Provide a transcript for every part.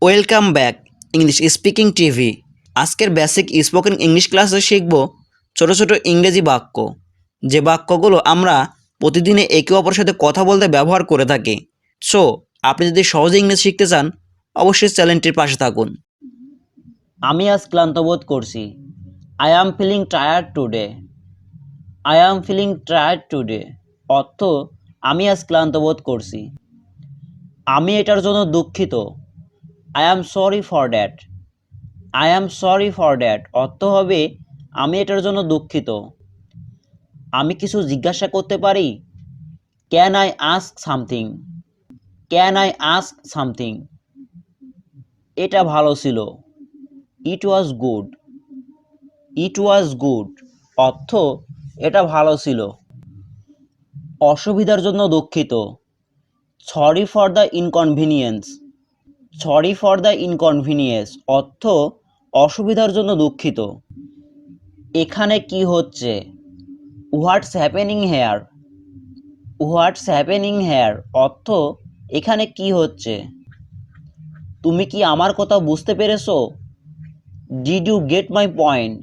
Welcome back English speaking TV. আজকের basic spoken English ক্লাসে শিখব ছোট ছোট ইংরেজি বাক্য, যে বাক্যগুলো আমরা প্রতিদিনে একে অপরের সাথে কথা বলতে ব্যবহার করে থাকি। সো আপনি যদি সহজে ইংরেজি শিখতে চান, অবশ্যই চ্যানেলটির পাশে থাকুন। আমি আজ ক্লান্ত বোধ করছি। I am feeling tired today. I am feeling tired today অর্থ আমি আজ ক্লান্ত বোধ করছি। আমি এটার জন্য দুঃখিত। I am sorry for that. I am sorry for that অর্থ হবে আমি এটার জন্য দুঃখিত। আমি কিছু জিজ্ঞাসা করতে পারি? Can I ask something? Can I ask something? এটা ভালো ছিল। ইট was good. It was good অর্থ এটা ভালো ছিল। অসুবিধার জন্য দুঃখিত। Sorry for the inconvenience. Sorry for the inconvenience অর্থ অসুবিধার জন্য দুঃখিত। এখানে কি হচ্ছে? What's happening here. What's happening here অর্থ এখানে কি হচ্ছে? তুমি কি আমার কথা বুঝতে পেরেছো? Did you get my point?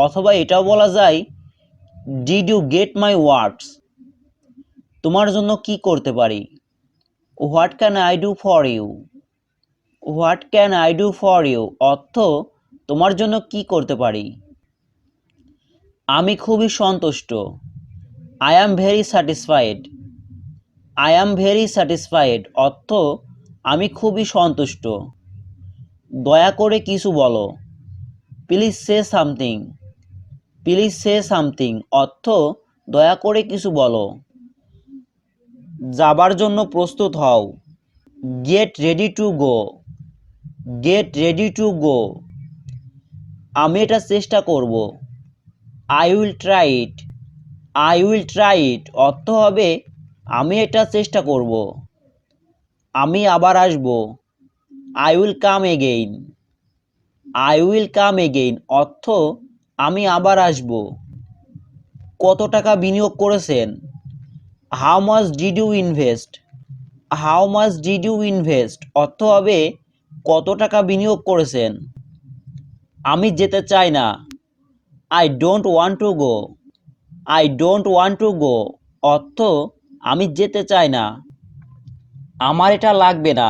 অথবা এটাও বলা যায় did you get my words? তোমার জন্য কি করতে পারি? What can I do for you? What can I do for you অর্থ তোমার জন্য কি করতে পারি? আমি খুবই সন্তুষ্ট। I am very satisfied. I am very satisfied অর্থ আমি খুবই সন্তুষ্ট। দয়া করে কিছু বলো। Please say something. Please say something অর্থ দয়া করে কিছু বলো। যাবার জন্য প্রস্তুত হও। Get ready to go. Get ready to go আমি এটা চেষ্টা করব। I will try it. I will try it অর্থ হবে আমি এটা চেষ্টা করব। আমি আবার আসব। I will come again. I will come again অর্থ আমি আবার আসব। কত টাকা বিনিয়োগ করেছেন? How much did you invest? How much did you invest অর্থ হবে কত টাকা বিনিয়োগ করেছেন। আমি যেতে চাই না। I don't want to go. I don't want to go অর্থ আমি যেতে চাই না। আমার এটা লাগবে না।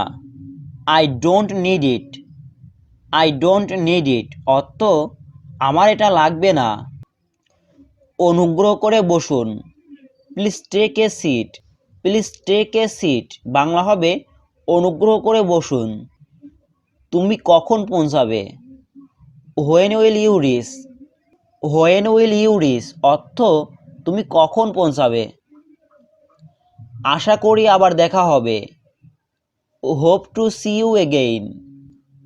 I don't need it. I don't need it অর্থ আমার এটা লাগবে না। অনুগ্রহ করে বসুন। Please take a seat. Please take a seat Bangla হবে অনুগ্রহ করে বসুন। তুমি কখন পৌঁছাবে? When will you reach? When will you reach অর্থ তুমি কখন পৌঁছাবে? আশা করি আবার দেখা হবে। Hope to see you again.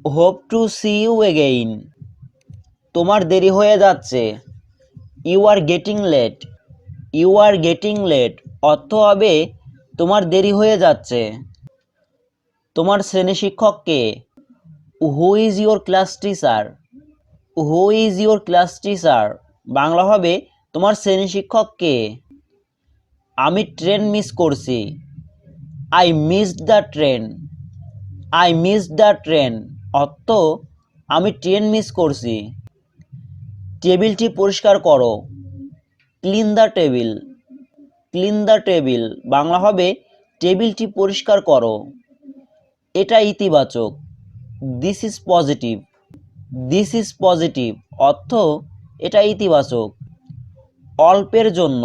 Hope to see you again তোমার দেরি হয়ে যাচ্ছে। You are getting late. You are getting late অর্থ হবে তোমার দেরি হয়ে যাচ্ছে। তোমার শ্রেণী শিক্ষক কে? Who is your class teacher? Who is your class teacher Bangla হবে তোমার শ্রেণী শিক্ষক কে? আমি ট্রেন মিস করছি। I missed the train. I missed the train অর্থ আমি ট্রেন মিস করছি। টেবিলটি পরিষ্কার করো। Clean the table. Clean the table Bangla হবে টেবিলটি পরিষ্কার করো। এটা ইতিবাচক। This is positive. This is positive অর্থ এটা ইতিবাচক। অল্পের জন্য।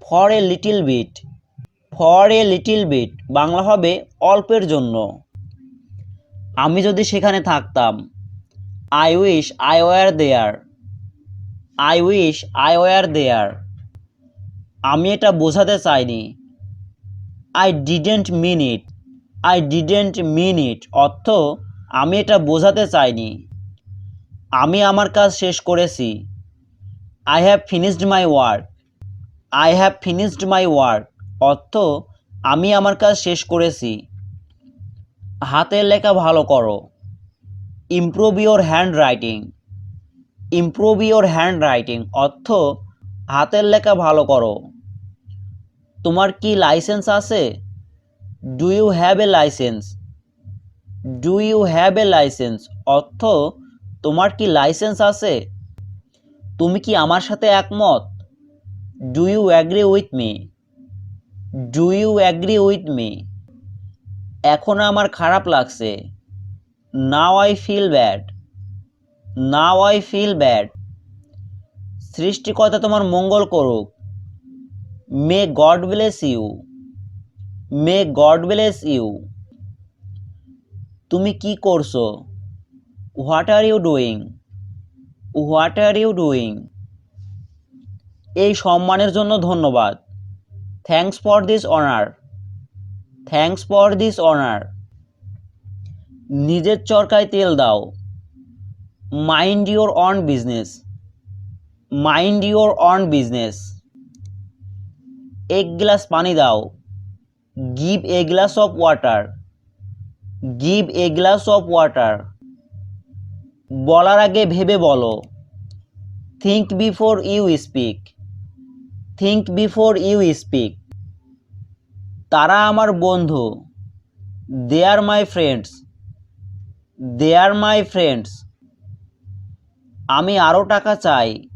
For a little bit. For a little bit Bangla হবে অল্পের জন্য। আমি যদি সেখানে থাকতাম। I wish I were there. I wish I were there আমি এটা বোঝাতে চাইনি। I didn't mean it. I didn't mean it অর্থ আমি এটা বোঝাতে চাইনি। আমি আমার কাজ শেষ করেছি। I have finished my work. I have finished my work অর্থ আমি আমার কাজ শেষ করেছি। হাতের লেখা ভালো করো। Improve your handwriting. Improve your handwriting অর্থ হাতের লেখা ভালো করো। তোমার কি লাইসেন্স আছে? Do you have a licence? Do you have a licence অর্থ তোমার কি লাইসেন্স আছে? তুমি কি আমার সাথে একমত? Do you agree with me? Do you agree with me? এখন আমার খারাপ লাগছে। Now I feel bad. Now I feel bad. সৃষ্টিকর্তা তোমার মঙ্গল করুক। May God bless you. May God bless you. তুমি কি করছো? What are you doing? What are you doing? এই সম্মানের জন্য ধন্যবাদ। Thanks for this honour. Thanks for this honour. নিজের চরকায় তেল দাও। Mind your own business. Mind your own business. এক গ্লাস পানি দাও। Give a glass of water. Give a glass of water. বলার আগে ভেবে বলো। Think before you speak. Think before you speak. তারা আমার বন্ধু। They are my friends. They are my friends. আমি আরও টাকা চাই।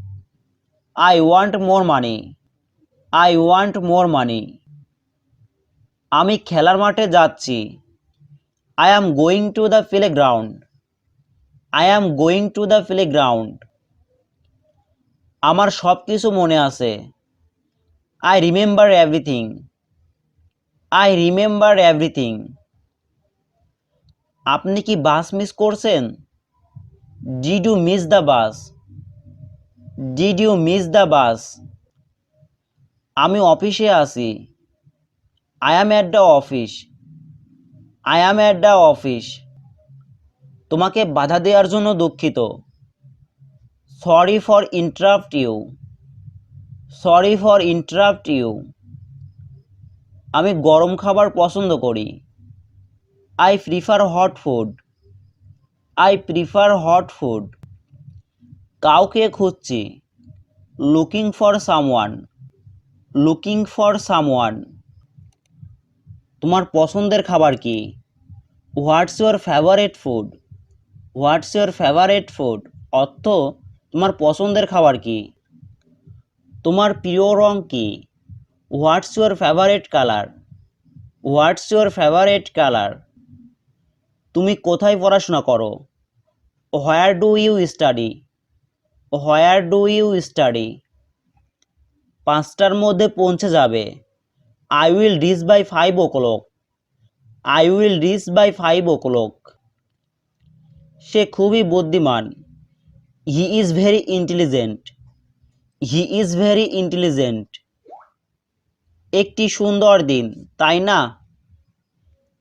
I want more money. I want more money. আমি খেলার মাঠে যাচ্ছি। I am going to the playground. I am going to the playground. আমার সব কিছু মনে আছে। I remember everything. I remember everything. আপনি কি বাস মিস করছেন? Did you miss the bus? Did you miss the bus? আমি অফিসে আছি। I am at the office. I am at the office. তোমাকে বাধা দেওয়ার জন্য দুঃখিত। Sorry for interrupt you. Sorry for interrupt you. আমি গরম খাবার পছন্দ করি। I prefer hot food. I prefer hot food. কাউকে খুঁজছি। Looking for someone. Looking for someone. তোমার পছন্দের খাবার কি? What's your favourite food? What's your favourite food? অর্থ তোমার পছন্দের খাবার কি? তোমার প্রিয় রং কি? What's your favourite colour? What's your favourite colour? তুমি কোথায় পড়াশোনা করো? Where do you study? Where do you study? 5টার মধ্যে পৌঁছে যাবে। I will reach by 5 o'clock। I will reach by 5 o'clock। সে খুবই বুদ্ধিমান। He is very intelligent. He is very intelligent. একটি সুন্দর দিন, তাই না?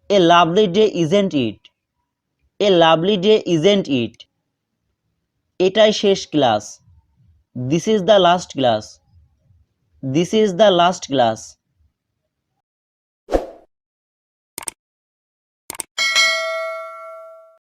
A lovely day isn't it? A lovely day isn't it? এটাই শেষ class. This is the last class. This is the last class.